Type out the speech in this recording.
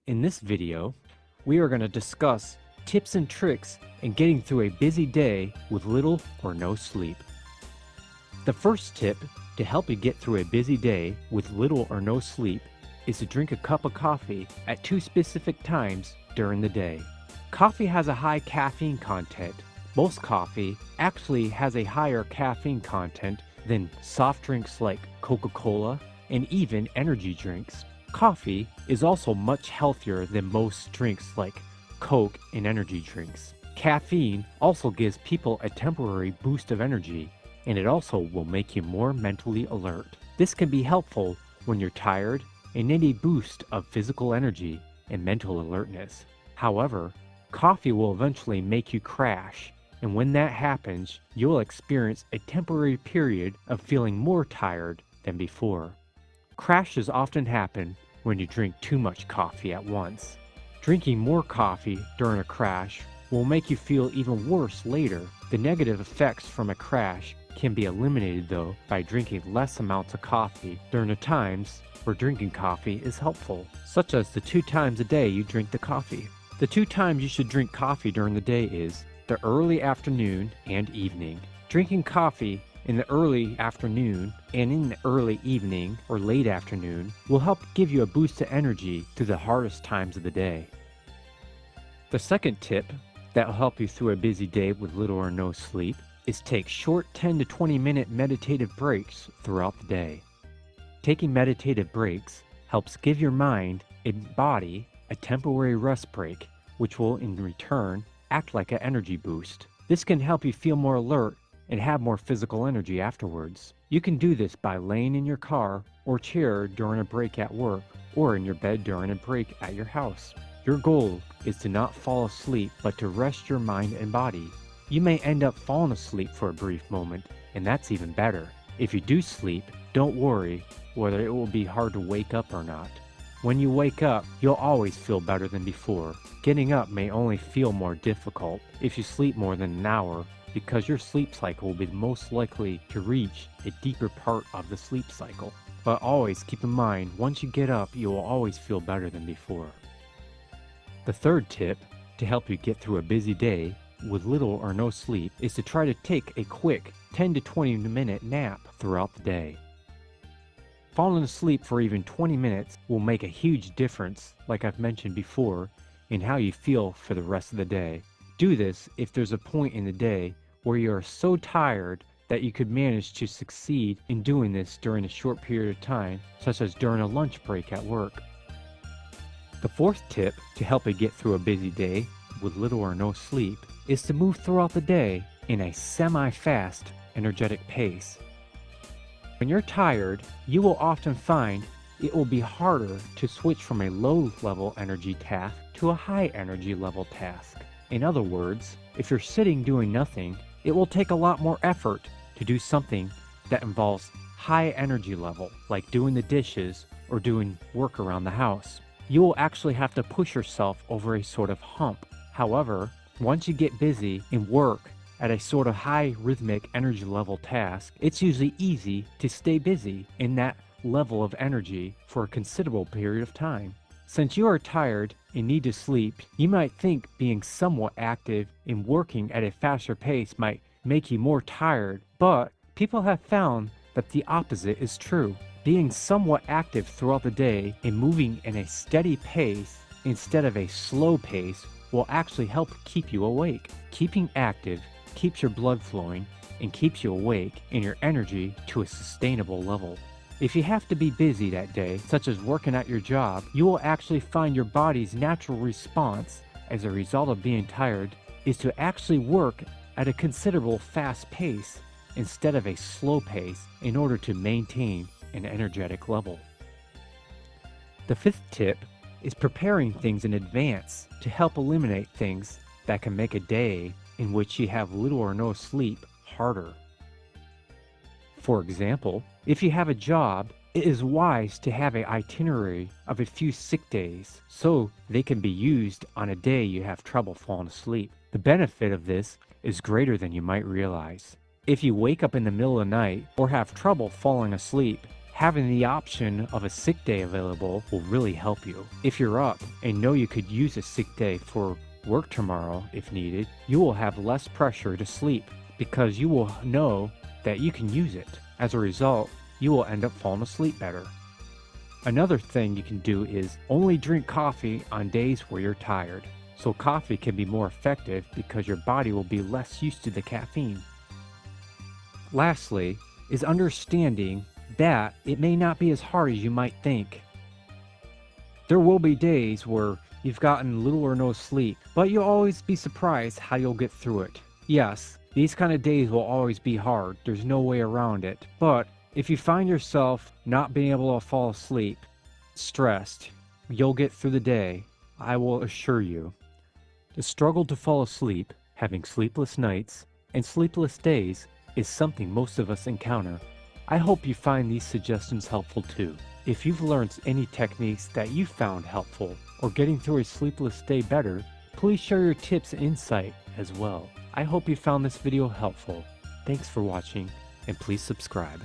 In this video, we are going to discuss tips and tricks in getting through a busy day with little or no sleep. The first tip to help you get through a busy day with little or no sleep is to drink a cup of coffee at two specific times during the day. Coffee has a high caffeine content. Most coffee actually has a higher caffeine content than soft drinks like Coca-Cola and even energy drinks. Coffee is also much healthier than most drinks like Coke and energy drinks. Caffeine also gives people a temporary boost of energy, and it also will make you more mentally alert. This can be helpful when you're tired and need a boost of physical energy and mental alertness. However, coffee will eventually make you crash, and when that happens, you'll experience a temporary period of feeling more tired than before. Crashes often happen when you drink too much coffee at once. Drinking more coffee during a crash will make you feel even worse later. The negative effects from a crash can be eliminated though by drinking less amounts of coffee during the times where drinking coffee is helpful, such as the 2 times a day you drink the coffee. The 2 times you should drink coffee during the day is the early afternoon and evening. Drinking coffee in the early afternoon and in the early evening or late afternoon will help give you a boost of energy through the hardest times of the day. The second tip that will help you through a busy day with little or no sleep is take short 10 to 20 minute meditative breaks throughout the day. Taking meditative breaks helps give your mind and body a temporary rest break, which will in return act like an energy boost. This can help you feel more alert and have more physical energy afterwards. You can do this by laying in your car or chair during a break at work or in your bed during a break at your house. Your goal is to not fall asleep but to rest your mind and body. You may end up falling asleep for a brief moment, and that's even better. If you do sleep, don't worry whether it will be hard to wake up or not. When you wake up, you'll always feel better than before. Getting up may only feel more difficult if you sleep more than an hour, because your sleep cycle will be most likely to reach a deeper part of the sleep cycle. But always keep in mind, once you get up, you will always feel better than before. The third tip to help you get through a busy day with little or no sleep is to try to take a quick 10 to 20 minute nap throughout the day. Falling asleep for even 20 minutes will make a huge difference, like I've mentioned before, in how you feel for the rest of the day. Do this if there's a point in the day where you are so tired that you could manage to succeed in doing this during a short period of time, such as during a lunch break at work. The fourth tip to help you get through a busy day with little or no sleep is to move throughout the day in a semi-fast, energetic pace. When you're tired, you will often find it will be harder to switch from a low-level energy task to a high-energy level task. In other words, if you're sitting doing nothing, it will take a lot more effort to do something that involves high energy level, like doing the dishes or doing work around the house. You will actually have to push yourself over a sort of hump. However, once you get busy and work at a sort of high rhythmic energy level task, it's usually easy to stay busy in that level of energy for a considerable period of time. Since you are tired and need to sleep, you might think being somewhat active and working at a faster pace might make you more tired, but people have found that the opposite is true. Being somewhat active throughout the day and moving in a steady pace instead of a slow pace will actually help keep you awake. Keeping active keeps your blood flowing and keeps you awake and your energy to a sustainable level. If you have to be busy that day, such as working at your job, you will actually find your body's natural response as a result of being tired is to actually work at a considerable fast pace instead of a slow pace in order to maintain an energetic level. The fifth tip is preparing things in advance to help eliminate things that can make a day in which you have little or no sleep harder. For example, if you have a job, it is wise to have an itinerary of a few sick days so they can be used on a day you have trouble falling asleep. The benefit of this is greater than you might realize. If you wake up in the middle of the night or have trouble falling asleep, Having the option of a sick day available will really help you. If you're up and know you could use a sick day for work tomorrow if needed, you will have less pressure to sleep because you will know that you can use it. As a result, you will end up falling asleep better. Another thing you can do is only drink coffee on days where you're tired. So coffee can be more effective because your body will be less used to the caffeine. Lastly, is understanding that it may not be as hard as you might think. There will be days where you've gotten little or no sleep, but you'll always be surprised how you'll get through it. Yes, these kind of days will always be hard. There's no way around it. But if you find yourself not being able to fall asleep, stressed, you'll get through the day. I will assure you. The struggle to fall asleep, having sleepless nights, and sleepless days is something most of us encounter. I hope you find these suggestions helpful too. If you've learned any techniques that you found helpful or getting through a sleepless day better, please share your tips and insight as well. I hope you found this video helpful. Thanks for watching and please subscribe.